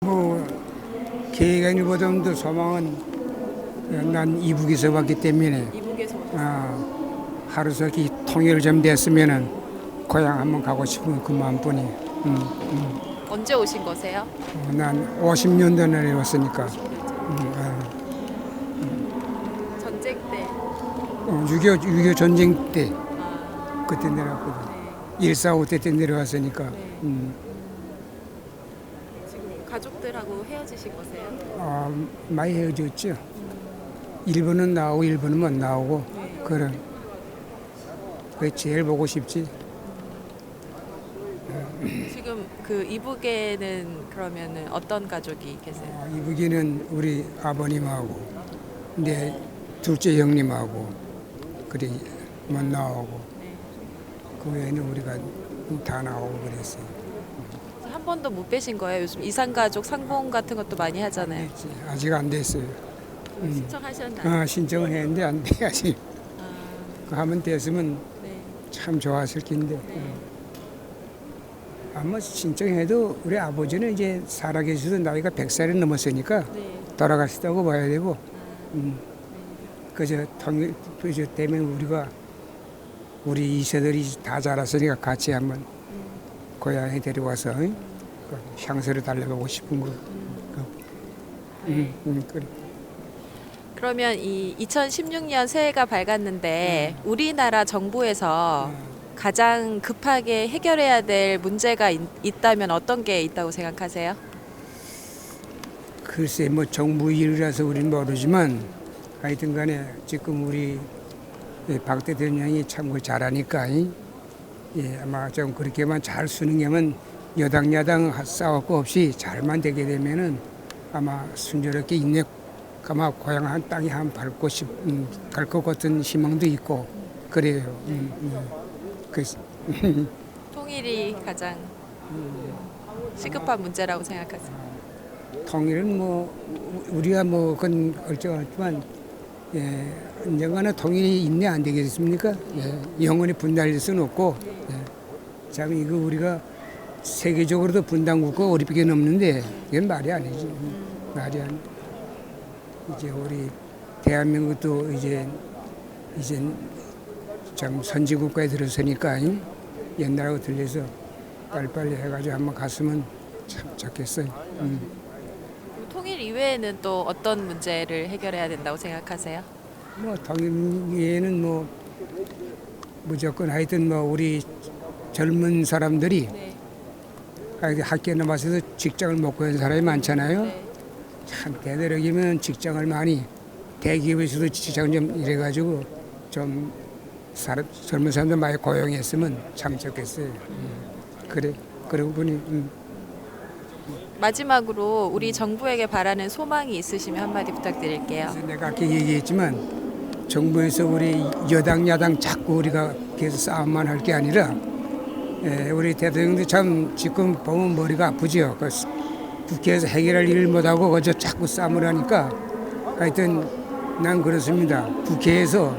뭐 계획보다도 소망은 난 이북에서 왔기 때문에 이북에서 하루속히 통일 좀 됐으면은 고향 한번 가고 싶은 그 마음뿐이. 언제 오신 거세요? 난 50년 전에 왔으니까. 전쟁 때. 6.25 전쟁 때 아, 그때 내려왔거든. 네. 1.45 때 내려왔으니까. 네. 지금 가족들하고 헤어지신 거세요? 많이 헤어졌죠. 일본은 나오고 일본은 못 나오고. 네. 그런. 그게 제일 보고 싶지. 지금 그 이북에는 그러면은 어떤 가족이 계세요? 이북이는 우리 아버님하고 내 둘째 형님하고 그리 못 나오고 네. 그 외에는 우리가 다 나오고 그랬어요. 한 번도 못 빼신 거예요? 요즘 이산가족 상봉 같은 것도 많이 하잖아요. 아직 안 됐어요. 신청하셨나요? 신청을 했는데 안 돼. 아직. 아, 그거 하면 됐으면 네. 참 좋았을 텐데. 네. 아마 신청해도 우리 아버지는 이제 살아계셔도 나이가 100살이 넘었으니까 네. 돌아가시다고 봐야 되고. 음. 네. 그저 통일 때문에 우리 이세들이 다 자랐으니까 같이 한번 고향에 데려와서 그 향수를 달래보고 싶은 거. 그래. 그러면 이 2016년 새해가 밝았는데 우리나라 정부에서 가장 급하게 해결해야 될 문제가 있다면 어떤 게 있다고 생각하세요? 글쎄 뭐 정부 일이라서 우리는 모르지만 하여튼 간에 지금 우리 박 대통령이 참 그걸 잘하니까 아마 좀 그렇게만 잘 순응하면 여당 야당 싸울 거 없이 잘만 되게 되면은 아마 순조롭게 인내 아마 고향 한 땅에 한 밟고 갈 것 같은 희망도 있고 그래요. 그 통일이 가장 시급한 문제라고 생각하세요? 통일은 뭐 우리가 뭐 그건 얼쩡하지만 언젠가는 통일이 있네 안 되겠습니까? 영원히 분단할 수는 없고 참 이거 우리가 세계적으로도 분단국가 50개 넘는데 이건 말이 아니지. 말이 아니. 이제 우리 대한민국도 이제 참 선진국가에 들어서니까 옛날하고 들려서 빨리빨리 해가지고 한번 갔으면 참 좋겠어요. 통일 이외에는 또 어떤 문제를 해결해야 된다고 생각하세요? 뭐 통일에는 뭐 무조건 하여튼 뭐 우리 젊은 사람들이 네. 학교에 나와서 직장을 못 구하는 사람이 많잖아요. 네. 참 되도록이면 직장을 많이 대기업에서도 직장 좀 이래가지고 좀 젊은 사람들 많이 고용했으면 참 좋겠어요. 그래 그러고 보니 마지막으로 우리 정부에게 바라는 소망이 있으시면 한마디 부탁드릴게요. 그래서 내가 아까 얘기했지만 정부에서 우리 여당 야당 자꾸 우리가 계속 싸움만 할 게 아니라 우리 대통령도 참 지금 보면 머리가 아프지요. 국회에서 해결할 일을 못하고 그저 자꾸 싸움을 하니까 하여튼 난 그렇습니다. 국회에서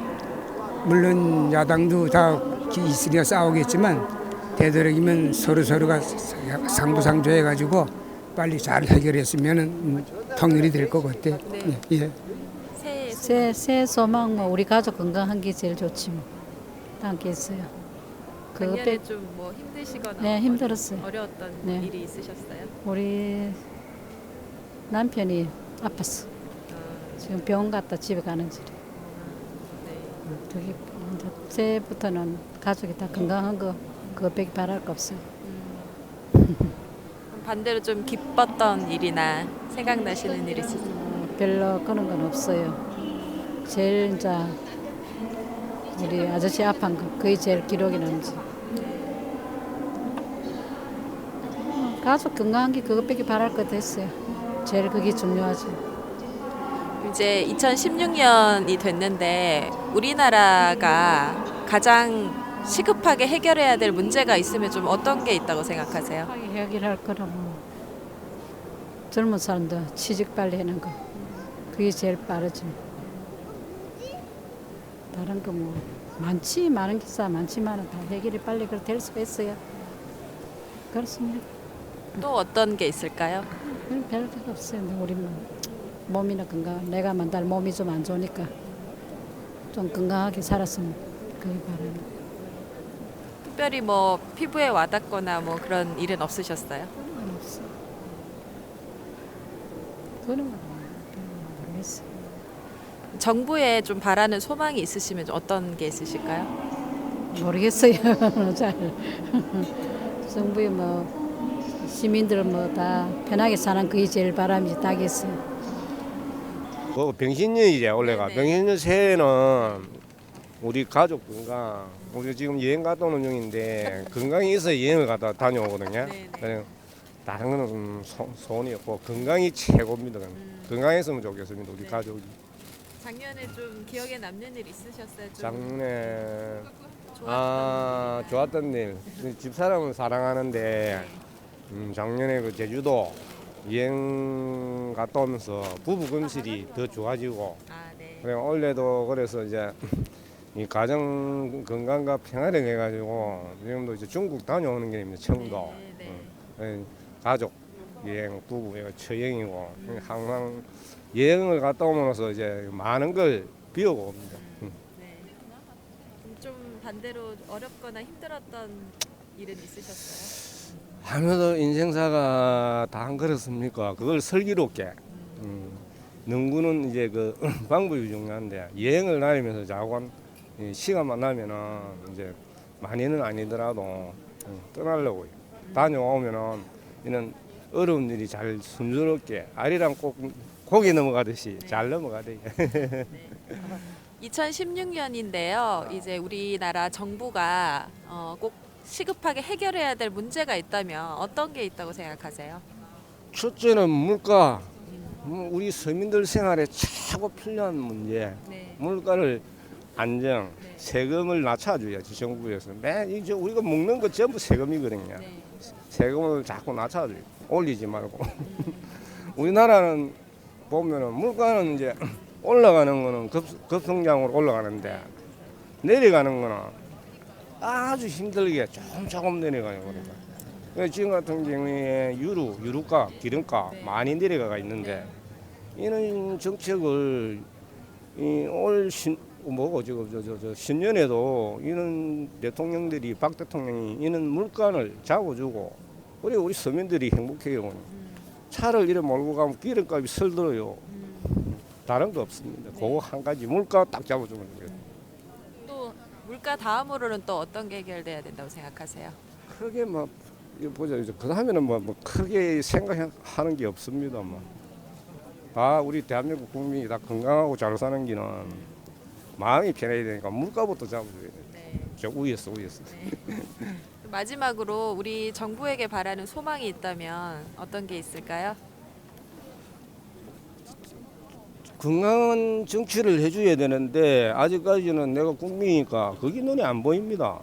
물론 야당도 다 있으니까 싸우겠지만 되도록이면 서로가 상부상조해가지고 빨리 잘 해결했으면 통일이 될 것 같아. 네. 예. 새해 새 소망 뭐 우리 가족 건강한 게 제일 좋지 뭐. 담겠어요. 작년에 좀 뭐 힘드시거나 네, 힘들었어요. 어려웠던 네. 일이 있으셨어요? 우리 남편이 아팠어. 아, 지금 병원 갔다 집에 가는 길에. 네. 저기 새해부터는 가족이 다 건강한 거 그거밖에 바랄 거 없어요. 그럼 반대로 좀 기뻤던 일이나 생각나시는 일 있으세요? 별로 그런 건 없어요. 제일 이제 우리 아저씨 아픈 거 그게 제일 기록이 남지. 가족 건강한 게 그것밖에 바랄 거 됐어요. 제일 그게 중요하지. 이제 2016년이 됐는데 우리나라가 가장 시급하게 해결해야 될 문제가 있으면 좀 어떤 게 있다고 생각하세요? 하게 해결할 거라고 젊은 사람들 취직 빨리 하는 거 그게 제일 빠르지. 다른 거 뭐 많은 기사 많지만 다 해결이 빨리 될 수가 있어요. 그렇습니다. 또 어떤 게 있을까요? 별거 없어요. 우리 몸이나 건강. 내가 맨날 몸이 좀 안 좋으니까 좀 건강하게 살았으면 그게 바라요. 특별히 뭐 피부에 와닿거나 뭐 그런 일은 없으셨어요? 없어. 그런 건 모르겠어요. 정부에 좀 바라는 소망이 있으시면 좀 어떤 게 있으실까요? 모르겠어요. 잘. 정부에 뭐 시민들 뭐 다 편하게 사는 그게 제일 바람이 딱이었어요. 그 병신년이제 원래가 네네. 병신년 새해는 우리 가족 건강 우리 지금 여행 갔다 오는 중인데 건강이 있어야 여행을 갔다 다녀오거든요. 네네. 그래서 다른 거는 소원이 없고 건강이 최고입니다. 건강했으면 좋겠습니다. 우리 네. 가족이. 작년에 좀 기억에 남는 일 있으셨어요? 좀 작년에 좋았던 좋았던 일 집사람을 사랑하는데 작년에 그 제주도 여행 갔다 오면서 부부 금실이 더 좋아지고 네. 그래 원래도 그래서 이제 이 가정 건강과 평화를 해가지고 지금도 이제 중국 다녀오는 길입니다. 청도 가족 여행 부부 처여행이고 항상 여행을 갔다 오면서 이제 많은 걸 배우고 옵니다. 네. 좀 반대로 어렵거나 힘들었던 일은 있으셨어요? 아무래도 인생사가 다 안 그렇습니까? 그걸 슬기롭게. 농구는 이제 그 방법이 중요한데 여행을 다니면서 자꾸 시간만 나면은 이제 많이는 아니더라도 떠나려고 다녀오면은 이런 어려운 일이 잘 순조롭게 아리랑 꼭 고개 넘어가듯이 잘 넘어가대. 2016년인데요. 이제 우리나라 정부가 꼭 시급하게 해결해야 될 문제가 있다면 어떤 게 있다고 생각하세요? 첫째는 물가. 우리 서민들 생활에 최고 필요한 문제. 네. 물가를 안정, 네. 세금을 낮춰줘야지 정부에서. 이제 우리가 먹는 거 전부 세금이거든요. 네. 세금을 자꾸 낮춰줘요. 올리지 말고. 우리나라는 보면은 물가는 이제 올라가는 거는 급성장으로 올라가는데 내려가는 거는 아주 힘들게 조금 내려가요. 그러니까 지금 같은 경우에 유류가, 기름가 네. 많이 내려가 있는데 이런 정책을 올 신년에도 이런 대통령들이 박 대통령이 이런 물가를 잡아주고 그리고 우리 서민들이 행복해요. 차를 이래 몰고 가면 기름값이 설들어요. 다른 거 없습니다. 그거 한 가지 물가 딱 잡아주면 돼요. 또 물가 다음으로는 또 어떤 게 해결돼야 된다고 생각하세요? 크게 뭐 이거 보자 이제 그 다음에는 뭐 크게 생각하는 게 없습니다. 다 우리 대한민국 국민이 다 건강하고 잘 사는 기는 마음이 편해야 되니까 물가부터 잡아줘야 돼. 네. 저 위에서. 마지막으로 우리 정부에게 바라는 소망이 있다면 어떤 게 있을까요? 건강한 정치를 해줘야 되는데 아직까지는 내가 국민이니까 그게 눈에 안 보입니다.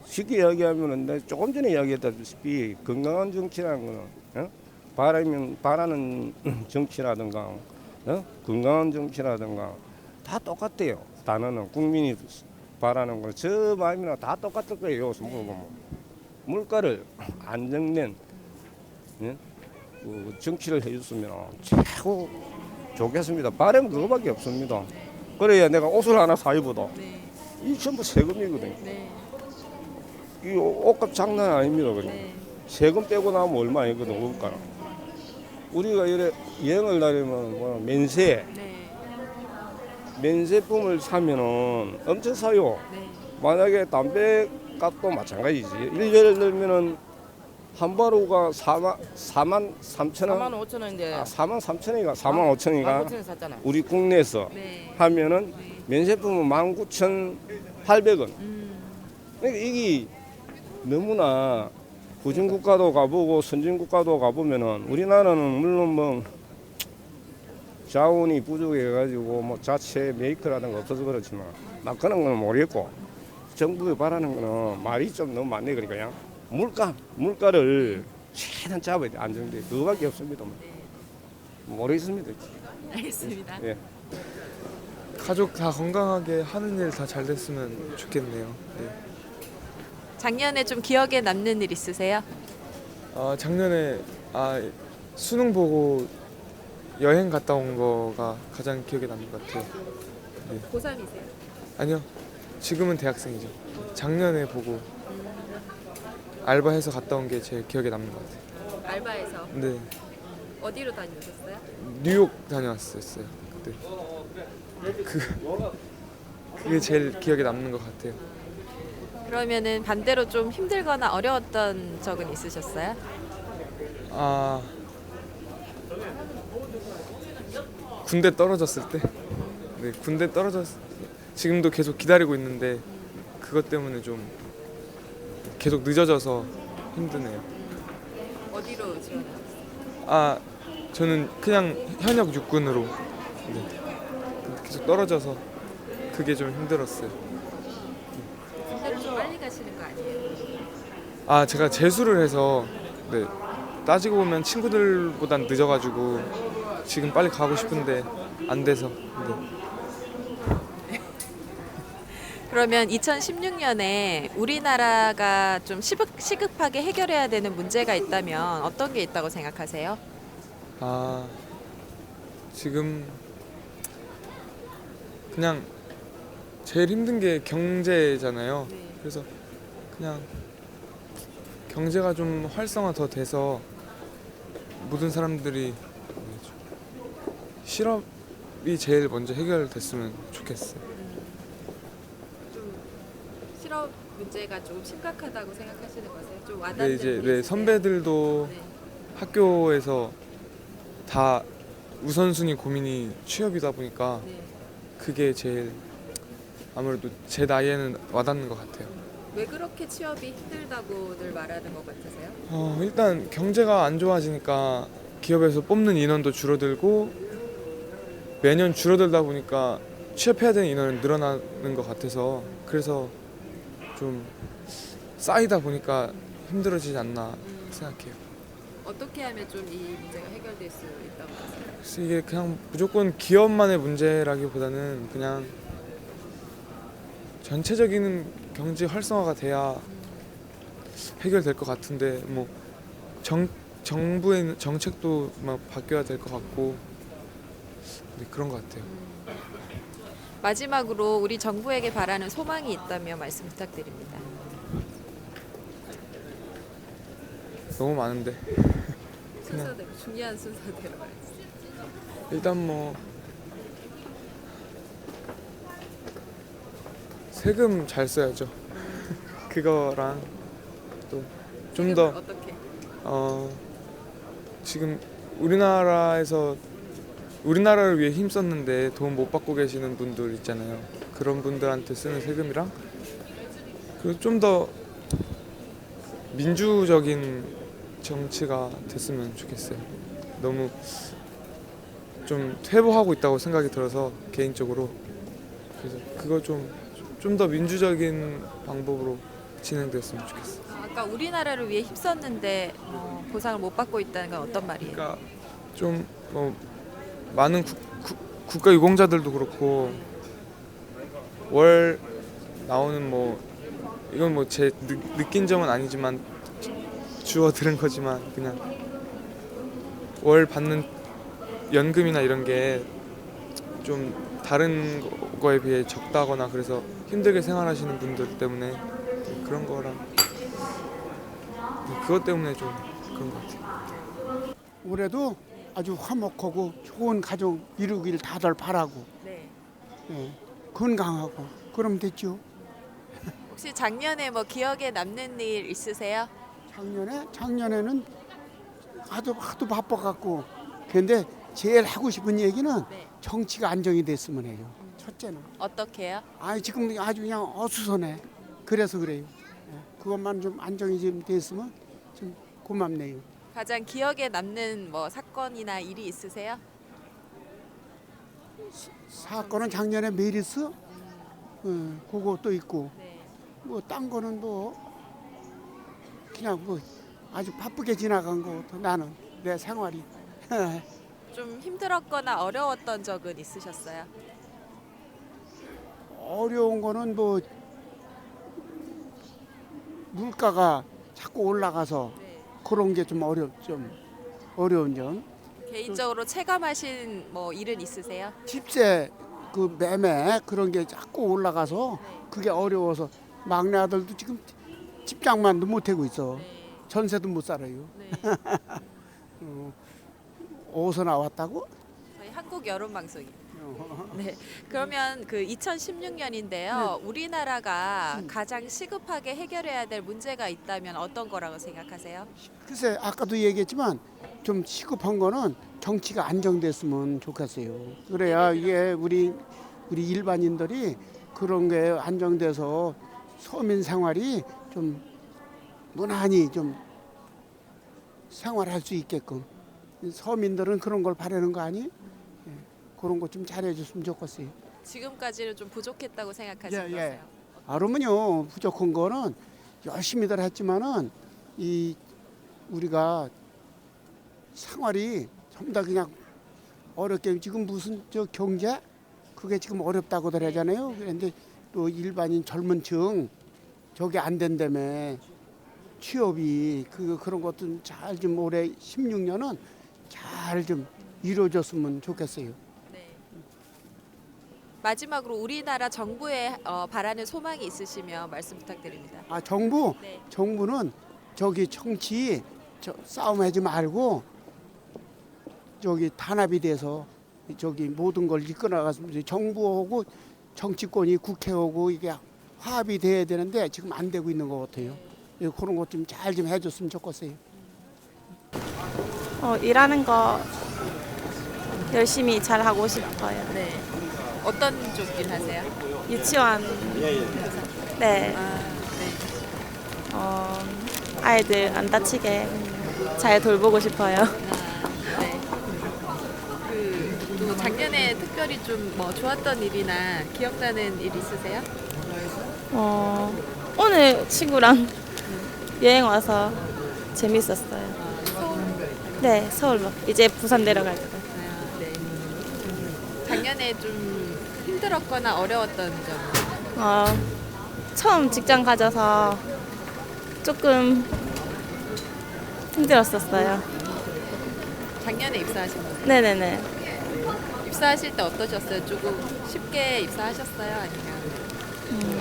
쉽게 이야기하면은 내가 조금 전에 이야기했다시피 건강한 정치라는 거는 바라는 정치라든가 건강한 정치라든가 다 똑같대요. 단어는 국민이 바라는 거 저 마음이나 다 똑같을 거예요. 물어보면 물가를 안정된 그 정치를 해줬으면 최고 좋겠습니다. 바람은 그거밖에 없습니다. 그래야 내가 옷을 하나 사입어도 네. 이 전부 세금이거든요. 네. 이 옷값 장난 아닙니다. 그냥. 네. 세금 빼고 나면 얼마 아니거든. 물가는. 우리가 이래 여행을 다니면 뭐 면세 네. 면세품을 사면은 엄청 사요. 네. 만약에 담배 값도 마찬가지지. 예를 들면은 한 바루가 4만 3천 4만 원, 5천 원인데 4만 3천원인가 4만 5천원인가 5천 원 샀잖아. 우리 국내에서 네. 하면은 면세품은 19,800원. 그러니까 이게 너무나 후진국가도 가보고 선진국가도 가보면은 우리나라는 물론 뭐 자원이 부족해가지고 뭐 자체 메이커라든가 없어서 그렇지만 막 그런 거는 모르겠고 정부에 바라는 거는 말이 좀 너무 많네. 그러니까 물가를 최대한 잡아야 돼. 안정돼. 그거밖에 없습니다. 모르겠습니다. 알겠습니다. 예. 가족 다 건강하게 하는 일 다 잘 됐으면 좋겠네요. 네. 작년에 좀 기억에 남는 일 있으세요? 작년에 수능 보고 여행 갔다 온 거가 가장 기억에 남는 것 같아요. 고3이세요? 아니요, 지금은 대학생이죠. 작년에 보고 알바해서 갔다 온 게 제일 기억에 남는 것 같아요. 알바에서 근데 어디로 다녀오셨어요? 뉴욕 다녀왔었어요. 그때 그게 제일 기억에 남는 것 같아요. 그러면은 반대로 좀 힘들거나 어려웠던 적은 있으셨어요? 아, 군대 떨어졌을 때, 네, 군대 떨어졌. 지금도 계속 기다리고 있는데 그것 때문에 좀 계속 늦어져서 힘드네요. 어디로 지원하셨어요? 아, 저는 그냥 현역 육군으로, 네, 근데 계속 떨어져서 그게 좀 힘들었어요. 군대로 좀 빨리 가시는 거 아니에요? 아, 제가 재수를 해서, 네, 따지고 보면 친구들보단 늦어가지고 지금 빨리 가고 싶은데 안 돼서. 네. 그러면 2016년에 우리나라가 좀 시급하게 해결해야 되는 문제가 있다면 어떤 게 있다고 생각하세요? 아, 지금 그냥 제일 힘든 게 경제잖아요. 그래서 그냥 경제가 좀 활성화 더 돼서 모든 사람들이 실업이 제일 먼저 해결됐으면 좋겠어요. 실업 문제가 좀 심각하다고 생각하시는 거세요? 좀 와닿는 네, 이제 부분이 네, 있으세요? 선배들도 네. 학교에서 다 우선순위 고민이 취업이다 보니까 네. 그게 제일 아무래도 제 나이에는 와닿는 것 같아요. 왜 그렇게 취업이 힘들다고들 말하는 것 같으세요? 일단 경제가 안 좋아지니까 기업에서 뽑는 인원도 줄어들고 매년 줄어들다 보니까 취업해야 되는 인원이 늘어나는 것 같아서 그래서 좀 쌓이다 보니까 힘들어지지 않나 생각해요. 어떻게 하면 좀 이 문제가 해결될 수 있다고 보세요? 그래서 이게 그냥 무조건 기업만의 문제라기보다는 그냥 전체적인 경제 활성화가 돼야 해결될 것 같은데 뭐 정부의 정책도 막 바뀌어야 될 것 같고 네, 그런 것 같아요. 마지막으로 우리 정부에게 바라는 소망이 있다면 말씀 부탁드립니다. 너무 많은데 순서대로 중요한 순서대로 말씀. 일단 뭐 세금 잘 써야죠. 그거랑 또 좀 더 어떻게? 지금 우리나라에서 우리나라를 위해 힘썼는데 돈 못 받고 계시는 분들 있잖아요. 그런 분들한테 쓰는 세금이랑 그리고 좀 더 민주적인 정치가 됐으면 좋겠어요. 너무 좀 퇴보하고 있다고 생각이 들어서 개인적으로 그래서 그거 좀 더 민주적인 방법으로 진행됐으면 좋겠어요. 아까 우리나라를 위해 힘썼는데 보상을 못 받고 있다는 건 어떤 말이에요? 그러니까 좀 뭐 많은 국가 유공자들도 그렇고 월 나오는 뭐 이건 뭐 제 느낀 점은 아니지만 주워 들은 거지만 그냥 월 받는 연금이나 이런 게 좀 다른 거에 비해 적다거나 그래서 힘들게 생활하시는 분들 때문에 그런 거랑 그것 때문에 좀 그런 것 같아요. 올해도 아주 화목하고 좋은 가족 이루길 다들 바라고 네. 예, 건강하고 그럼 됐죠. 혹시 작년에 뭐 기억에 남는 일 있으세요? 작년에는 하도 바빠갖고 근데 제일 하고 싶은 얘기는 네. 정치가 안정이 됐으면 해요. 첫째는 어떻게요? 지금 아주 그냥 어수선해. 그래서 그래요. 예, 그것만 좀 안정이 좀 됐으면 좀 고맙네요. 가장 기억에 남는 뭐 사건이나 일이 있으세요? 사건은 작년에 메리스 그것도 있고 네. 뭐 딴 거는 뭐 그냥 뭐 아주 바쁘게 지나간 거 나는 내 생활이 좀 힘들었거나 어려웠던 적은 있으셨어요? 어려운 거는 뭐 물가가 자꾸 올라가서 네. 그런 게 좀 어려운 점. 개인적으로 체감하신 뭐 일은 있으세요? 집세 그 매매 그런 게 자꾸 올라가서 그게 어려워서 막내 아들도 지금 집장만도 못 하고 있어. 전세도 못 살아요. 네. 어디서 나왔다고? 저희 한국 여론 방송이. 네. 그러면 그 2016년인데요. 우리나라가 가장 시급하게 해결해야 될 문제가 있다면 어떤 거라고 생각하세요? 글쎄 아까도 얘기했지만 좀 시급한 거는 정치가 안정됐으면 좋겠어요. 그래야 이게 우리 일반인들이 그런 게 안정돼서 서민 생활이 좀 무난히 좀 생활할 수 있게끔 서민들은 그런 걸 바라는 거 아니? 예, 그런 거 좀 잘해줬으면 좋겠어요. 지금까지는 좀 부족했다고 생각하시는 예, 예. 거세요? 그러면요 부족한 거는 열심히들 했지만은 이 우리가 생활이 전부 다 그냥 어렵게 지금 무슨 저 경제 그게 지금 어렵다고들 하잖아요. 그런데 또 일반인 젊은층 저게 안 된다며 취업이 그런 것도 잘 좀 올해 16년은 잘 좀 이루어졌으면 좋겠어요. 네. 마지막으로 우리나라 정부에 바라는 소망이 있으시면 말씀 부탁드립니다. 아 네. 정부는 저기 정치 싸움하지 말고 저기 단합이 돼서 저기 모든 걸 이끌어가서 정부하고 정치권이 국회하고 이게 화합이 돼야 되는데 지금 안 되고 있는 것 같아요. 그런 것 좀 잘 좀 해줬으면 좋겠어요. 일하는 거 열심히 잘 하고 싶어요. 네. 어떤 쪽 일 하세요? 유치원. 네. 아, 네. 아이들 안 다치게 잘 돌보고 싶어요. 네. 또 작년에 특별히 좀 뭐 좋았던 일이나 기억나는 일 있으세요? 오늘 친구랑 여행 와서 재밌었어요. 네, 서울로. 이제 부산 내려갈 거예요. 아, 네. 작년에 좀 힘들었거나 어려웠던 점. 처음 직장 가져서 조금 힘들었었어요. 작년에 입사하신 거예요? 네네네. 입사하실 때 어떠셨어요? 조금 쉽게 입사하셨어요? 아니면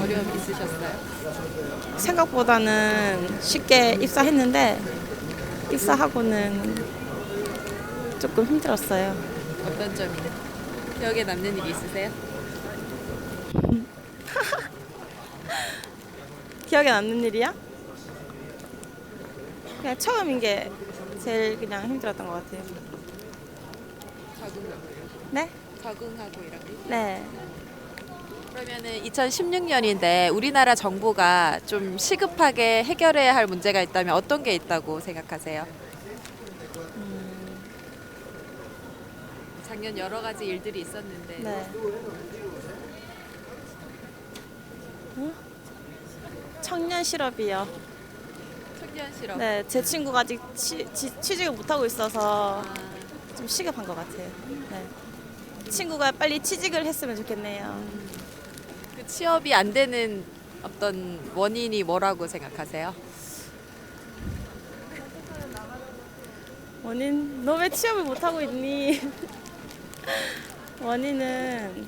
어려움 있으셨어요? 생각보다는 쉽게 입사했는데 입사하고는 조금 힘들었어요. 어떤 점이 기억에 남는 일이 있으세요? 기억에 남는 일이야? 그냥 처음인 게 제일 그냥 힘들었던 것 같아요. 적응하고 네? 적응하고 이런 게. 네. 그러면은 2016년인데 우리나라 정부가 좀 시급하게 해결해야 할 문제가 있다면 어떤 게 있다고 생각하세요? 작년 여러 가지 일들이 있었는데 네. 청년 실업이요. 청년 실업. 네, 제 친구가 아직 취직을 못하고 있어서 아, 좀 시급한 것 같아요. 네. 친구가 빨리 취직을 했으면 좋겠네요. 그 취업이 안 되는 어떤 원인이 뭐라고 생각하세요? 원인? 너 왜 취업을 못하고 있니? 원인은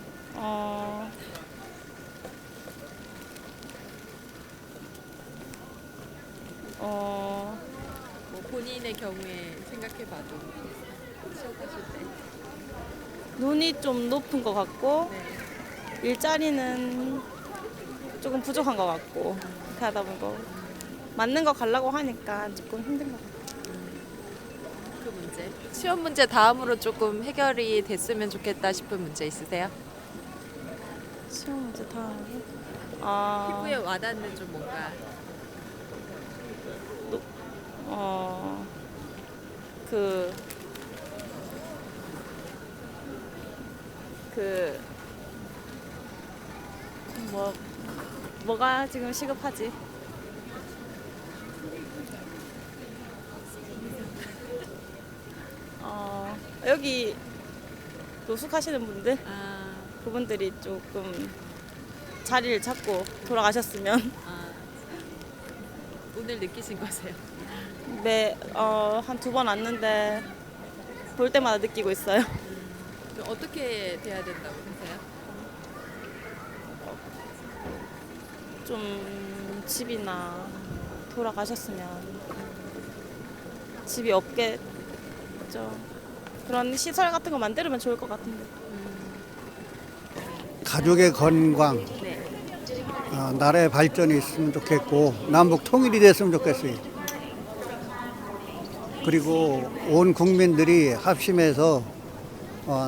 뭐 본인의 경우에 생각해봐도 취업하실 때. 눈이 좀 높은 것 같고 네. 일자리는 조금 부족한 것 같고 그렇게 하다 보니까 맞는 거 가려고 하니까 조금 힘든 것 같아요. 그 문제. 취업 문제 다음으로 조금 해결이 됐으면 좋겠다 싶은 문제 있으세요? 시험 문제 다 피부에 와닿는 좀 뭔가. 뭐가 지금 시급하지? 여기 노숙하시는 분들 아, 그분들이 조금 자리를 잡고 돌아가셨으면 오늘 느끼신 거세요? 한 2번 왔는데 볼 때마다 느끼고 있어요. 좀 어떻게 돼야 된다고 보세요? 좀 집이나 돌아가셨으면 집이 없겠죠. 그런 시설 같은 거 만들면 좋을 것 같은데. 가족의 건강, 네. 나라의 발전이 있으면 좋겠고 남북 통일이 됐으면 좋겠어요. 그리고 온 국민들이 합심해서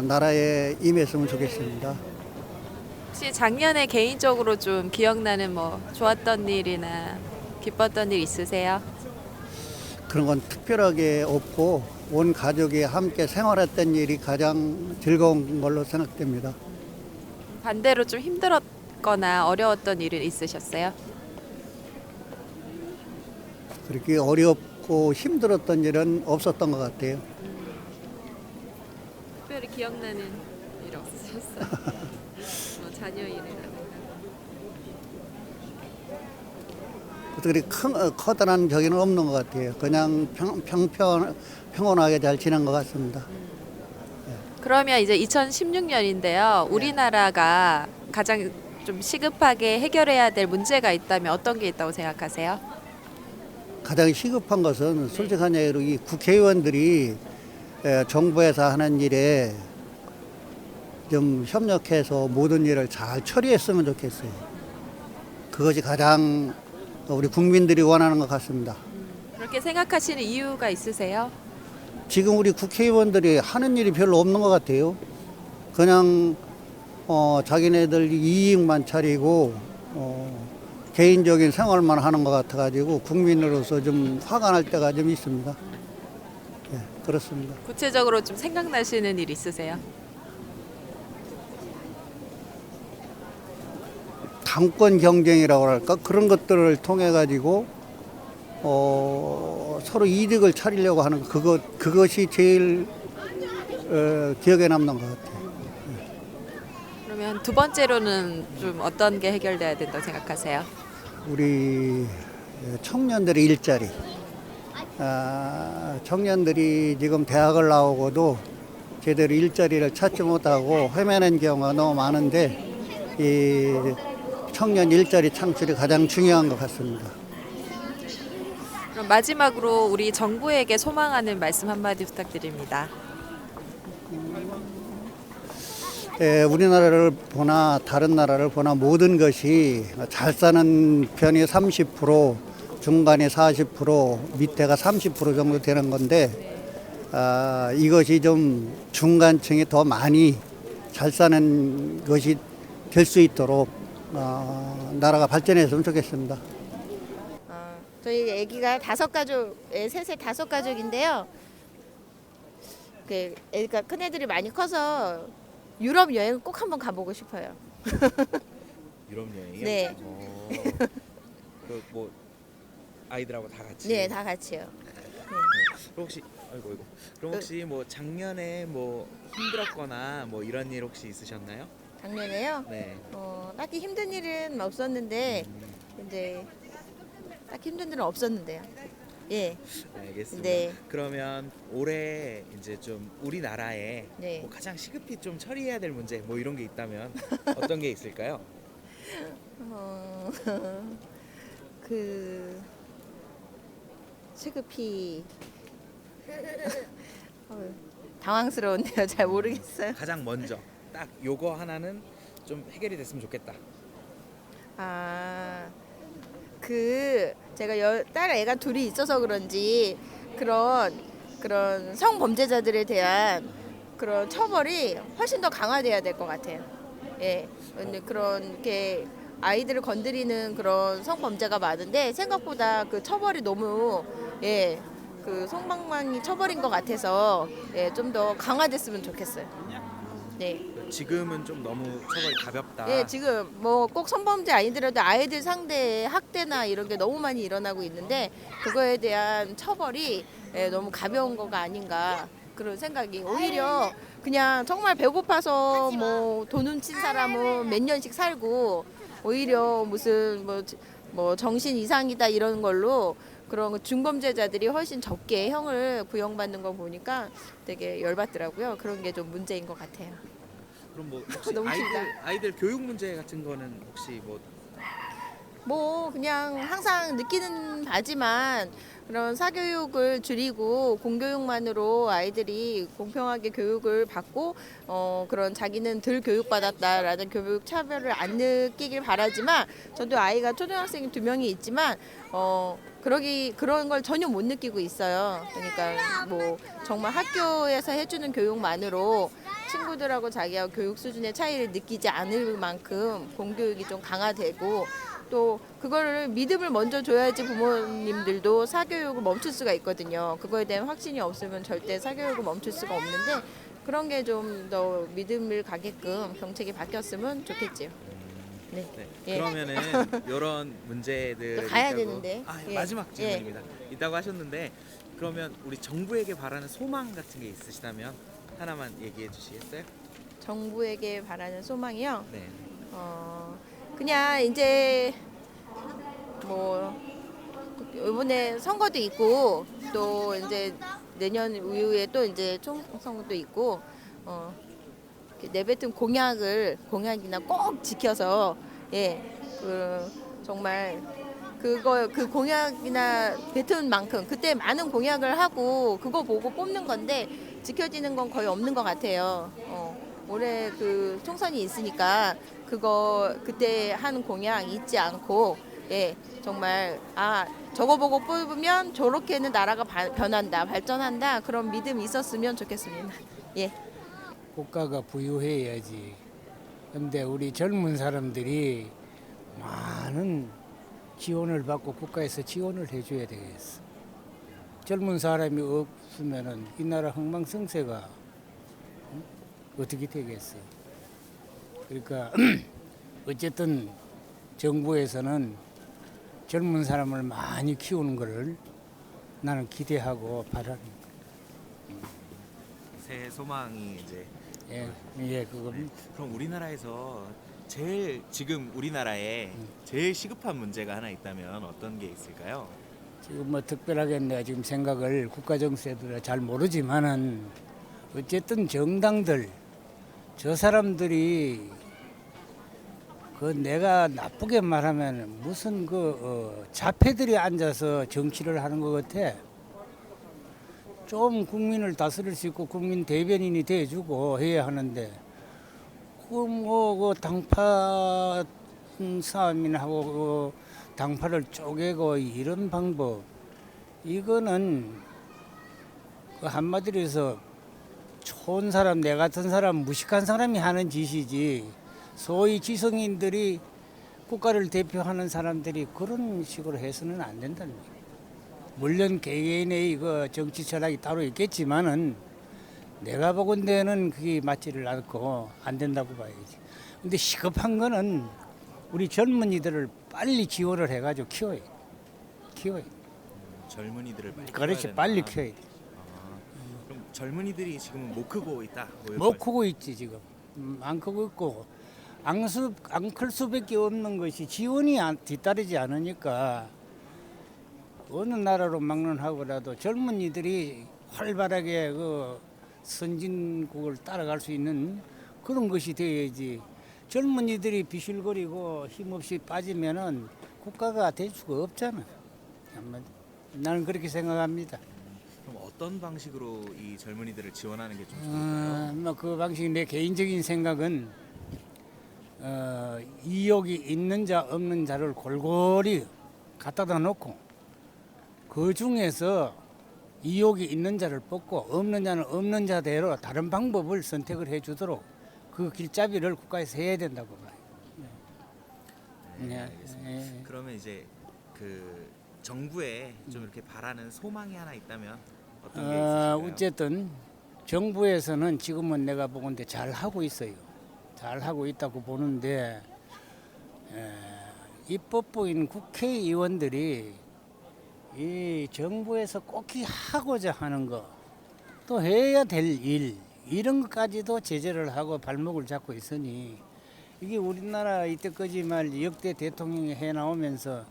나라에 임했으면 좋겠습니다. 혹시 작년에 개인적으로 좀 기억나는 뭐 좋았던 일이나 기뻤던 일 있으세요? 그런 건 특별하게 없고 온 가족이 함께 생활했던 일이 가장 즐거운 걸로 생각됩니다. 반대로 좀 힘들었거나 어려웠던 일은 있으셨어요? 그렇게 어렵고 힘들었던 일은 없었던 것 같아요. 특별히 기억나는 일 없으셨어요? 뭐 자녀 일이라든가. 그렇게 커다란 저기는 없는 것 같아요. 그냥 평온하게 잘 지낸 것 같습니다. 그러면 이제 2016년인데요. 우리나라가 가장 좀 시급하게 해결해야 될 문제가 있다면 어떤 게 있다고 생각하세요? 가장 시급한 것은 솔직한 얘기로 이 국회의원들이 정부에서 하는 일에 좀 협력해서 모든 일을 잘 처리했으면 좋겠어요. 그것이 가장 우리 국민들이 원하는 것 같습니다. 그렇게 생각하시는 이유가 있으세요? 지금 우리 국회의원들이 하는 일이 별로 없는 것 같아요. 그냥 자기네들 이익만 차리고 개인적인 생활만 하는 것 같아가지고 국민으로서 좀 화가 날 때가 좀 있습니다. 네, 그렇습니다. 구체적으로 좀 생각나시는 일 있으세요? 당권 경쟁이라고 할까 그런 것들을 통해 가지고 서로 이득을 차리려고 하는 그것이 제일 기억에 남는 것 같아요. 그러면 두 번째로는 좀 어떤 게 해결돼야 된다고 생각하세요? 우리 청년들의 일자리. 청년들이 지금 대학을 나오고도 제대로 일자리를 찾지 못하고 헤매는 경우가 너무 많은데 이 청년 일자리 창출이 가장 중요한 것 같습니다. 그럼 마지막으로 우리 정부에게 소망하는 말씀 한마디 부탁드립니다. 우리나라를 보나 다른 나라를 보나 모든 것이 잘 사는 편이 30%, 중간이 40%, 밑에가 30% 정도 되는 건데 이것이 좀 중간층이 더 많이 잘 사는 것이 될 수 있도록 나라가 발전했으면 좋겠습니다. 저희 아기가 셋에 5가족인데요. 애가 큰 애들이 많이 커서 유럽 여행 꼭 한번 가보고 싶어요. 유럽 여행이요? 네. 뭐 아이들하고 다 같이. 네, 다 같이요. 그럼 혹시 그럼 혹시 뭐 작년에 뭐 힘들었거나 뭐 이런 일 혹시 있으셨나요? 작년에요? 네. 딱히 힘든 일은 없었는데 이제 딱히 힘든 일은 없었는데요. 예. 알겠습니다. 네. 그러면 올해 이제 좀 우리나라에 네. 뭐 가장 시급히 좀 처리해야 될 문제 뭐 이런 게 있다면 어떤 게 있을까요? 시급히 당황스러운데요. 잘 모르겠어요. 가장 먼저 딱 요거 하나는 좀 해결이 됐으면 좋겠다. 제가 딸 애가 둘이 있어서 그런지 그런 성범죄자들에 대한 그런 처벌이 훨씬 더 강화돼야 될 것 같아요. 예. 근데 그렇게 아이들을 건드리는 그런 성범죄가 많은데 생각보다 그 처벌이 너무 그 성방망이 처벌인 것 같아서 좀 더 강화됐으면 좋겠어요. 네. 지금은 좀 너무 처벌이 가볍다. 예, 지금 뭐 꼭 성범죄 아니더라도 아이들 상대의 학대나 이런 게 너무 많이 일어나고 있는데 그거에 대한 처벌이 너무 가벼운 거가 아닌가 그런 생각이 오히려 그냥 정말 배고파서 뭐 돈 훔친 사람은 몇 년씩 살고 오히려 무슨 뭐 정신 이상이다 이런 걸로 그런 중범죄자들이 훨씬 적게 형을 구형받는 거 보니까 되게 열받더라고요. 그런 게 좀 문제인 것 같아요. 그럼 뭐 혹시 너무 아이들 교육 문제 같은 거는 혹시 뭐 그냥 항상 느끼는 바지만 그런 사교육을 줄이고 공교육만으로 아이들이 공평하게 교육을 받고 그런 자기는 덜 교육받았다라는 교육 차별을 안 느끼길 바라지만 저도 아이가 초등학생이 2명이 있지만 그런 걸 전혀 못 느끼고 있어요. 그러니까 뭐 정말 학교에서 해주는 교육만으로 친구들하고 자기와 교육 수준의 차이를 느끼지 않을 만큼 공교육이 좀 강화되고 또 그거를 믿음을 먼저 줘야지 부모님들도 사교육을 멈출 수가 있거든요. 그거에 대한 확신이 없으면 절대 사교육을 멈출 수가 없는데 그런 게 좀 더 믿음을 가게끔 정책이 바뀌었으면 좋겠지요. 네. 예. 그러면은 이런 문제들 가야 되는데. 예. 마지막 질문입니다. 있다고 하셨는데 그러면 우리 정부에게 바라는 소망 같은 게 있으시다면 하나만 얘기해 주시겠어요? 정부에게 바라는 소망이요. 네. 그냥 이제 뭐 이번에 선거도 있고 또 이제 내년 이후에 또 이제 총선도 있고 내뱉은 공약이나 꼭 지켜서 정말 그 공약이나 뱉은 만큼 그때 많은 공약을 하고 그거 보고 뽑는 건데 지켜지는 건 거의 없는 것 같아요. 올해 그 총선이 있으니까 그때 한 공약 잊지 않고 정말 저거 보고 뽑으면 저렇게는 나라가 변한다, 발전한다 그런 믿음이 있었으면 좋겠습니다. 예. 국가가 부유해야지. 근데 우리 젊은 사람들이 많은 지원을 받고 국가에서 지원을 해줘야 되겠어. 젊은 사람이 없으면은 이 나라 흥망성쇠가 어떻게 되겠어. 그러니까 어쨌든 정부에서는 젊은 사람을 많이 키우는 것을 나는 기대하고 바랍니다. 새 소망이 이제 그겁니다. 그럼 우리나라에서 지금 우리나라에 제일 시급한 문제가 하나 있다면 어떤 게 있을까요? 지금 뭐 특별하게 내가 지금 생각을 국가 정세도 잘 모르지만은 어쨌든 정당들 저 사람들이 내가 나쁘게 말하면 무슨 자폐들이 앉아서 정치를 하는 것 같아. 좀 국민을 다스릴 수 있고 국민 대변인이 돼주고 해야 하는데 그 당파 싸움이나 하고 당파를 쪼개고 이런 방법 이거는 한마디로 해서 좋은 사람 내 같은 사람 무식한 사람이 하는 짓이지 소위 지성인들이 국가를 대표하는 사람들이 그런 식으로 해서는 안 된다는 거예요. 물론 개개인의 정치 철학이 따로 있겠지만은 내가 보건대는 그게 맞지를 않고 안 된다고 봐야지. 근데 시급한 거는 우리 젊은이들을 빨리 지원을 해가지고 키워야 돼. 젊은이들을 빨리 그렇지, 키워야 빨리 된다. 키워야 돼. 그럼 젊은이들이 지금은 못 크고 있다. 못 크고 있지 지금. 안 크고 있고 안 클 수밖에 없는 것이 지원이 뒤따르지 않으니까 어느 나라로 막론하고라도 젊은이들이 활발하게 선진국을 따라갈 수 있는 그런 것이 돼야지. 젊은이들이 비실거리고 힘없이 빠지면은 국가가 될 수가 없잖아. 나는 그렇게 생각합니다. 그럼 어떤 방식으로 이 젊은이들을 지원하는 게 좀 좋을까요? 그 방식이 내 개인적인 생각은 이욕이 있는 자 없는 자를 골고루 갖다다 놓고 그 중에서 이욕이 있는 자를 뽑고 없는 자는 없는 자대로 다른 방법을 선택을 해주도록 그 길잡이를 국가에서 해야 된다고 봐요. 네, 알겠습니다. 그러면 이제 그 정부에 좀 이렇게 바라는 소망이 하나 있다면 어떤 게 있을까요? 어쨌든 정부에서는 지금은 내가 보건대 잘 하고 있어요. 잘 하고 있다고 보는데 입법부인 국회의원들이 이 정부에서 꼭 하고자 하는 거 또 해야 될 일 이런 것까지도 제재를 하고 발목을 잡고 있으니 이게 우리나라 이때까지 역대 대통령이 해 나오면서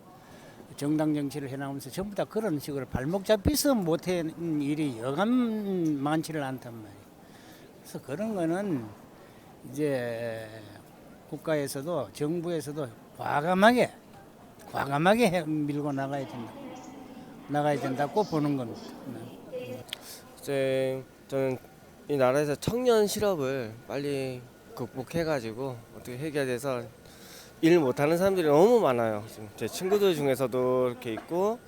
정당 정치를 해나가면서 전부 다 그런 식으로 발목 잡혀서 못하는 일이 여간 많지를 않단 말이에요. 그래서 그런 거는 이제 국가에서도 정부에서도 과감하게 밀고 나가야 된다고 보는 겁니다. 이제 저는 이 나라에서 청년 실업을 빨리 극복해가지고 어떻게 해결돼서 일 못하는 사람들이 너무 많아요. 지금 제 친구들 중에서도 이렇게 있고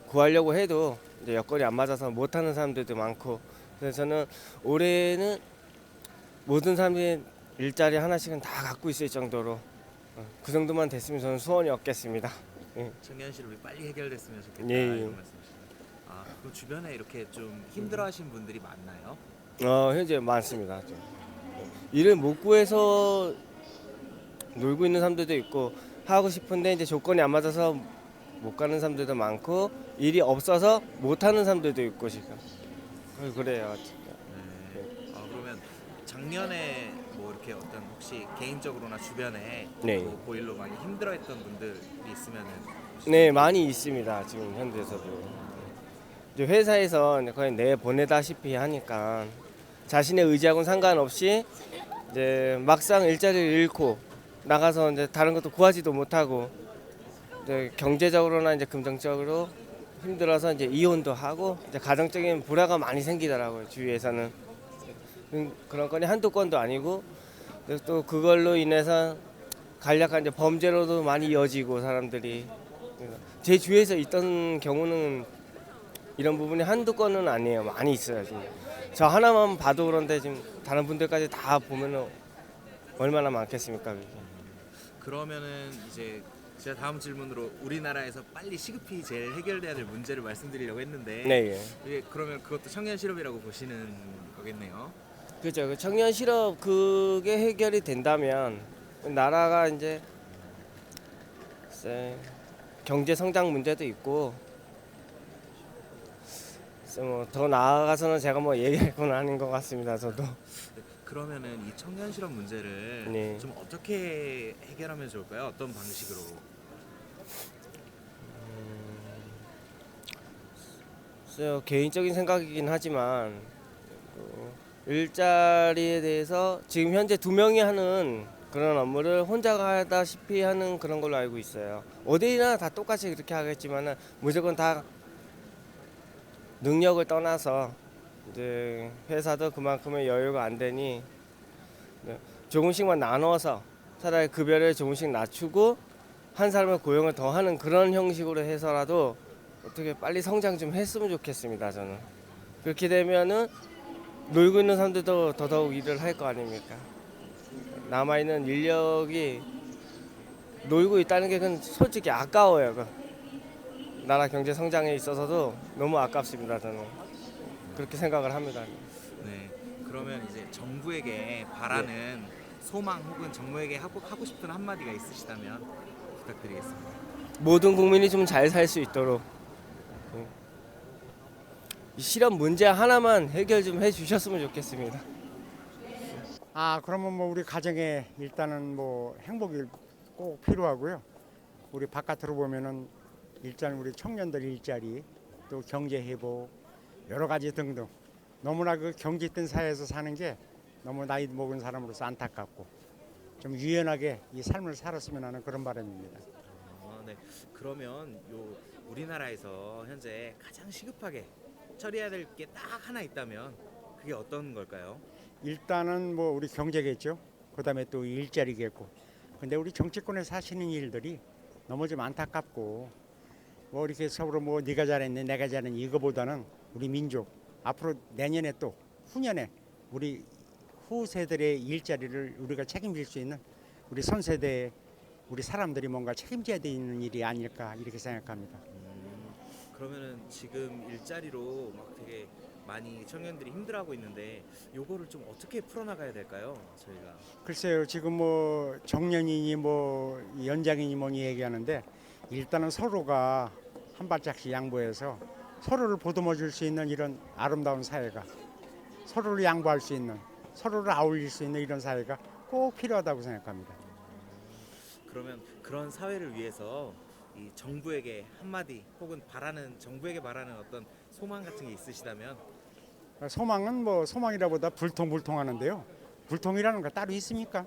구하려고 해도 이제 여건이 안 맞아서 못하는 사람들도 많고, 그래서 저는 올해는 모든 사람들이 일자리 하나씩은 다 갖고 있을 정도로 그 정도만 됐으면 저는 소원이 없겠습니다. 예. 청년 실업이 빨리 해결됐으면 좋겠다 예, 예. 이런 말씀이시죠. 아, 그럼 주변에 이렇게 좀 힘들어하시는 분들이 많나요? 현재 많습니다. 좀. 일을 못 구해서 놀고 있는 사람들도 있고, 하고 싶은데 이제 조건이 안 맞아서 못 가는 사람들도 많고, 일이 없어서 못 하는 사람들도 있고 지금. 그래요. 네. 아, 그러면 작년에 뭐 이렇게 어떤 혹시 개인적으로나 주변에 네. 뭐 고일로 많이 힘들어했던 분들이 있으면은 네, 많이 있습니다. 지금 현재에서도. 이제 회사에서 거의 내보내다시피 하니까 자신의 의지하고는 상관없이 이제 막상 일자리를 잃고 나가서 이제 다른 것도 구하지도 못하고, 이제 경제적으로나 이제 금전적으로 힘들어서 이제 이혼도 하고 이제 가정적인 불화가 많이 생기더라고요. 주위에서는. 그런 건이 한두 건도 아니고, 또 그걸로 인해서 간략한 이제 범죄로도 많이 이어지고 사람들이. 제 주위에서 있던 경우는 이런 부분이 한두 건은 아니에요. 많이 있어요. 지금. 저 하나만 봐도 그런데 지금 다른 분들까지 다 보면은 얼마나 많겠습니까? 그게. 그러면은 이제 제가 다음 질문으로 우리나라에서 빨리 시급히 제일 해결돼야 될 문제를 말씀드리려고 했는데, 네, 예. 이게 그러면 그것도 청년 실업이라고 보시는 거겠네요. 그렇죠. 그 청년 실업 그게 해결이 된다면 나라가 이제 글쎄, 경제 성장 문제도 있고, 뭐 더 나아가서는 제가 뭐 얘기할 건 아닌 것 같습니다. 저도. 그러면은 이 청년 실업 문제를 네. 좀 어떻게 해결하면 좋을까요? 어떤 방식으로? 글쎄요, 개인적인 생각이긴 하지만 일자리에 대해서 지금 현재 2명이 하는 그런 업무를 혼자 하다시피 하는 그런 걸로 알고 있어요. 어디나 다 똑같이 그렇게 하겠지만은 무조건 다 능력을 떠나서 이제 회사도 그만큼의 여유가 안 되니 조금씩만 나눠서 차라리 급여를 조금씩 낮추고 한 사람의 고용을 더 하는 그런 형식으로 해서라도 어떻게 빨리 성장 좀 했으면 좋겠습니다. 저는 그렇게 되면은 놀고 있는 사람들도 더더욱 일을 할 거 아닙니까? 남아 있는 인력이 놀고 있다는 게 그건 솔직히 아까워요. 나라 경제 성장에 있어서도 너무 아깝습니다. 저는 그렇게 생각을 합니다. 네. 그러면 이제 정부에게 바라는 소망 혹은 정부에게 하고 싶은 한마디가 있으시다면 부탁드리겠습니다. 모든 국민이 좀 잘 살 수 있도록 이 실업 문제 하나만 해결 좀 해주셨으면 좋겠습니다. 그러면 뭐 우리 가정에 일단은 뭐 행복이 꼭 필요하고요. 우리 바깥으로 보면은 일단 우리 청년들 일자리, 또 경제 회복, 여러 가지 등등 너무나 그 경기 있던 사회에서 사는 게 너무 나이 먹은 사람으로서 안타깝고 좀 유연하게 이 삶을 살았으면 하는 그런 바람입니다. 네. 그러면 요 우리나라에서 현재 가장 시급하게 처리해야 될 게 딱 하나 있다면 그게 어떤 걸까요? 일단은 뭐 우리 경제겠죠. 그다음에 또 일자리겠고. 근데 우리 정치권에서 하시는 일들이 너무 좀 안타깝고, 뭐 이렇게 서로 뭐 네가 잘했네 내가 잘했네 이거보다는 우리 민족 앞으로 내년에 또 후년에 우리 후세들의 일자리를 우리가 책임질 수 있는 우리 선세대 우리 사람들이 뭔가 책임져야 되는 일이 아닐까 이렇게 생각합니다. 그러면은 지금 일자리로 막 되게 많이 청년들이 힘들어하고 있는데 요거를 좀 어떻게 풀어나가야 될까요? 저희가 글쎄요, 지금 뭐 정년이니 뭐 연장이니 뭐니 얘기하는데 일단은 서로가 한 발짝씩 양보해서 서로를 보듬어 줄 수 있는 이런 아름다운 사회가, 서로를 양보할 수 있는, 서로를 아울릴 수 있는 이런 사회가 꼭 필요하다고 생각합니다. 그러면 그런 사회를 위해서 이 정부에게 한마디 혹은 바라는 정부에게 바라는 어떤 소망 같은 게 있으시다면 소망은 뭐 소망이라보다 불통불통하는데요. 불통이라는 거 따로 있습니까?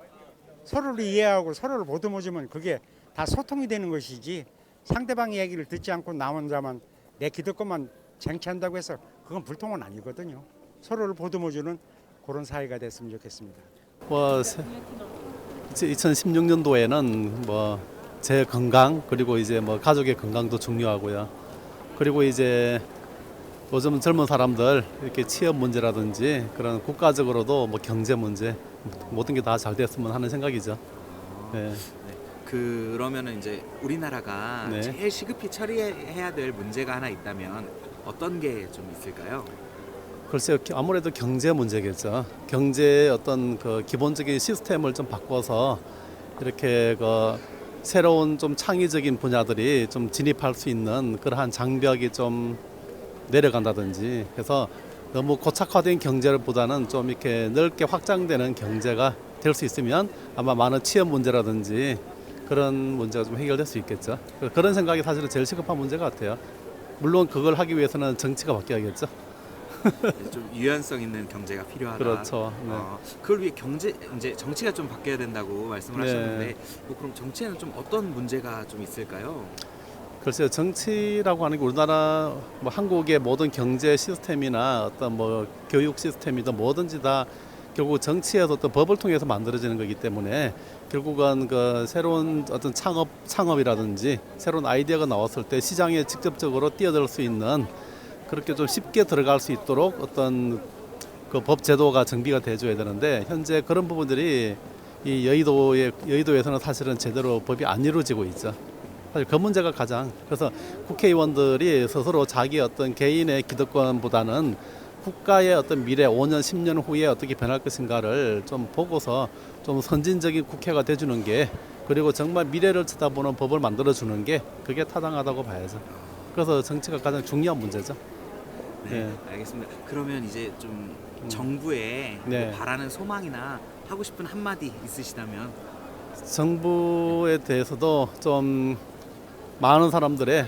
서로를 이해하고 서로를 보듬어주면 그게 다 소통이 되는 것이지 상대방의 얘기를 듣지 않고 나 혼자만 내 기득권만 쟁취한다고 해서 그건 불통은 아니거든요. 서로를 보듬어주는 그런 사회가 됐으면 좋겠습니다. 뭐 2016년도에는 뭐 제 건강 그리고 이제 뭐 가족의 건강도 중요하고요. 그리고 이제 요즘 젊은 사람들 이렇게 취업 문제라든지 그런 국가적으로도 뭐 경제 문제 모든 게 다 잘 됐으면 하는 생각이죠. 네. 그러면은 이제 우리나라가 네. 제일 시급히 처리해야 될 문제가 하나 있다면 어떤 게 좀 있을까요? 글쎄요, 아무래도 경제 문제겠죠. 경제의 어떤 그 기본적인 시스템을 좀 바꿔서 이렇게 그 새로운 좀 창의적인 분야들이 좀 진입할 수 있는 그러한 장벽이 좀 내려간다든지 해서 너무 고착화된 경제보다는 좀 이렇게 넓게 확장되는 경제가 될 수 있으면 아마 많은 취업 문제라든지 그런 문제가 좀 해결될 수 있겠죠. 그런 생각이 사실은 제일 시급한 문제 같아요. 물론 그걸 하기 위해서는 정치가 바뀌어야겠죠. 좀 유연성 있는 경제가 필요하다. 그렇죠. 네. 그걸 위해 이제 정치가 좀 바뀌어야 된다고 말씀을 네. 하셨는데 뭐 그럼 정치에는 좀 어떤 문제가 좀 있을까요? 글쎄요, 정치라고 하는 게 우리나라 뭐 한국의 모든 경제 시스템이나 어떤 뭐 교육 시스템이든 뭐든지 다 결국 정치에서 어떤 법을 통해서 만들어지는 거기 때문에 결국은 그 새로운 어떤 창업이라든지 새로운 아이디어가 나왔을 때 시장에 직접적으로 뛰어들 수 있는 그렇게 좀 쉽게 들어갈 수 있도록 어떤 그 법 제도가 정비가 돼줘야 되는데 현재 그런 부분들이 이 여의도에서는 사실은 제대로 법이 안 이루어지고 있죠. 사실 그 문제가 가장 그래서 국회의원들이 스스로 자기 어떤 개인의 기득권보다는 국가의 어떤 미래 5년 10년 후에 어떻게 변할 것인가를 좀 보고서 좀 선진적인 국회가 돼주는 게 그리고 정말 미래를 쳐다보는 법을 만들어주는 게 그게 타당하다고 봐야죠. 그래서 정치가 가장 중요한 문제죠. 네, 알겠습니다. 그러면 이제 좀 정부에 네. 뭐 바라는 소망이나 하고 싶은 한마디 있으시다면 정부에 대해서도 좀 많은 사람들의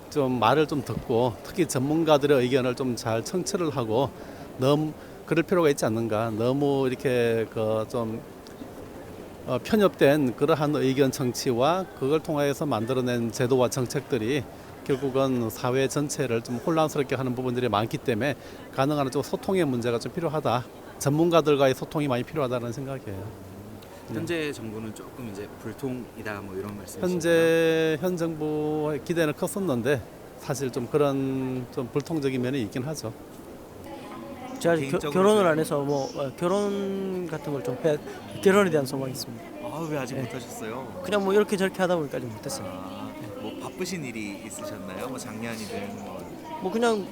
좀 말을 좀 듣고 특히 전문가들의 의견을 좀 잘 청취를 하고 너무 그럴 필요가 있지 않는가. 너무 이렇게 그 좀 편협된 그러한 의견 청취와 그걸 통해서 만들어낸 제도와 정책들이 결국은 사회 전체를 좀 혼란스럽게 하는 부분들이 많기 때문에 가능한 한 좀 소통의 문제가 좀 필요하다. 전문가들과의 소통이 많이 필요하다는 생각이에요. 현재 정부는 조금 이제 불통이다 뭐 이런 말씀이신가요? 현재 현 정부의 기대는 컸었는데 사실 좀 그런 좀 불통적인 면이 있긴 하죠. 제가 개인적으로 결혼을 안 해서 뭐 결혼 같은 걸 좀 결혼에 대한 소망이 있습니다. 왜 아직 못하셨어요? 그냥 뭐 이렇게 저렇게 하다 보니까 좀 못했어요. 뭐 바쁘신 일이 있으셨나요? 뭐 작년이든 뭐 그냥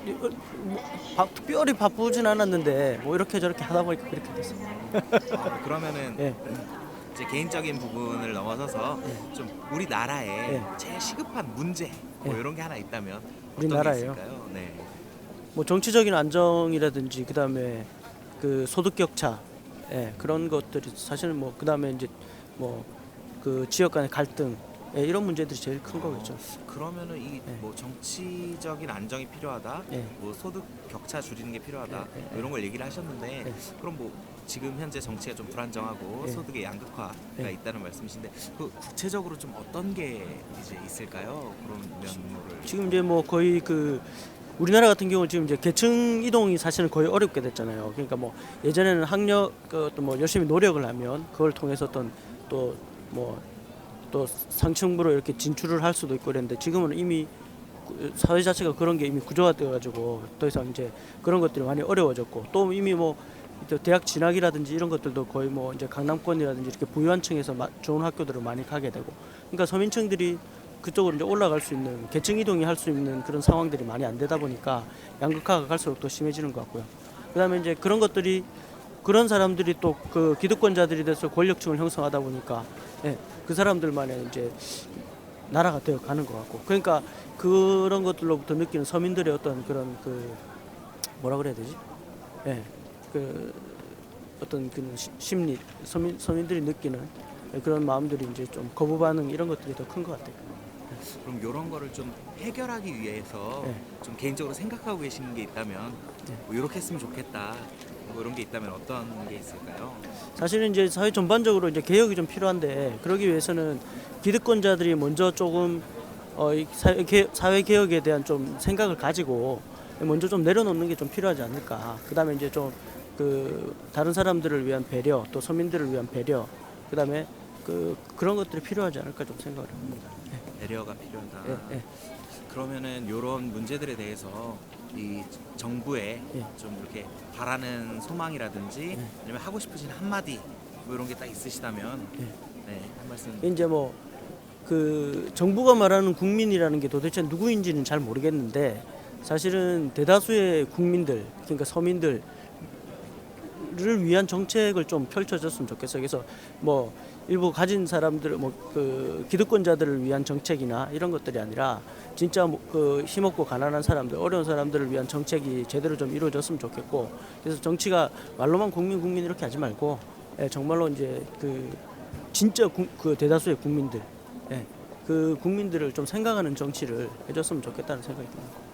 특별히 바쁘진 않았는데 뭐 이렇게 저렇게 하다 보니까 그렇게 됐어요. 그러면은 이제 개인적인 부분을 넘어서서 좀 우리나라에 제일 시급한 문제 뭐 이런 게 하나 있다면 우리나라예요? 어떤 게 있을까요? 네. 뭐 정치적인 안정이라든지 그다음에 그 소득 격차, 그런 것들이 사실은 뭐 그다음에 이제 뭐 그 지역 간의 갈등, 이런 문제들이 제일 큰 거겠죠. 그러면은 이 뭐 정치적인 안정이 필요하다, 뭐 소득 격차 줄이는 게 필요하다, 뭐 이런 걸 얘기를 하셨는데 그럼 뭐 지금 현재 정치가 좀 불안정하고 소득의 양극화가 있다는 말씀이신데 그 구체적으로 좀 어떤 게 이제 있을까요? 그런 면모를 지금 이제 뭐 거의 그 우리나라 같은 경우 지금 이제 계층 이동이 사실은 거의 어렵게 됐잖아요. 그러니까 뭐 예전에는 학력 또 뭐 열심히 노력을 하면 그걸 통해서 어떤 또 상층부로 이렇게 진출을 할 수도 있고 그랬는데 지금은 이미 사회 자체가 그런 게 이미 구조화되어 가지고 더 이상 이제 그런 것들이 많이 어려워졌고 또 이미 뭐 대학 진학이라든지 이런 것들도 거의 뭐 이제 강남권이라든지 이렇게 부유한 층에서 좋은 학교들을 많이 가게 되고 그러니까 서민층들이 그쪽으로 이제 올라갈 수 있는 계층 이동이 할 수 있는 그런 상황들이 많이 안 되다 보니까 양극화가 갈수록 더 심해지는 것 같고요. 그다음에 이제 그런 것들이 그런 사람들이 또 그 기득권자들이 돼서 권력층을 형성하다 보니까 그 사람들만의 이제 나라가 되어 가는 것 같고 그러니까 그런 것들로부터 느끼는 서민들의 어떤 그런 그 뭐라 그래야 되지? 그 어떤 그 심리 서민들이 느끼는 그런 마음들이 이제 좀 거부 반응 이런 것들이 더 큰 것 같아요. 그럼 이런 거를 좀 해결하기 위해서 네. 좀 개인적으로 생각하고 계시는 게 있다면 뭐 이렇게 했으면 좋겠다. 뭐 이런 게 있다면 어떤 게 있을까요? 사실은 이제 사회 전반적으로 이제 개혁이 좀 필요한데 그러기 위해서는 기득권자들이 먼저 조금 이 사회 개혁에 대한 좀 생각을 가지고 먼저 좀 내려놓는 게 좀 필요하지 않을까. 그다음에 이제 좀 그 다른 사람들을 위한 배려, 또 서민들을 위한 배려, 그다음에 그런 것들이 필요하지 않을까 좀 생각을 합니다. 배려가 필요하다. 예, 예. 그러면은 이런 문제들에 대해서 이 정부에 예. 좀 이렇게 바라는 소망이라든지 아니면 하고 싶으신 한마디 뭐 이런 게 딱 있으시다면 네, 한 말씀. 이제 뭐 그 정부가 말하는 국민이라는 게 도대체 누구인지는 잘 모르겠는데 사실은 대다수의 국민들, 그러니까 서민들을 위한 정책을 좀 펼쳐졌으면 좋겠어요. 그래서 뭐 일부 가진 사람들, 뭐 그 기득권자들을 위한 정책이나 이런 것들이 아니라 진짜 그 힘없고 가난한 사람들, 어려운 사람들을 위한 정책이 제대로 좀 이루어졌으면 좋겠고, 그래서 정치가 말로만 국민 이렇게 하지 말고 정말로 이제 그 진짜 그 대다수의 국민들, 그 국민들을 좀 생각하는 정치를 해줬으면 좋겠다는 생각이 듭니다.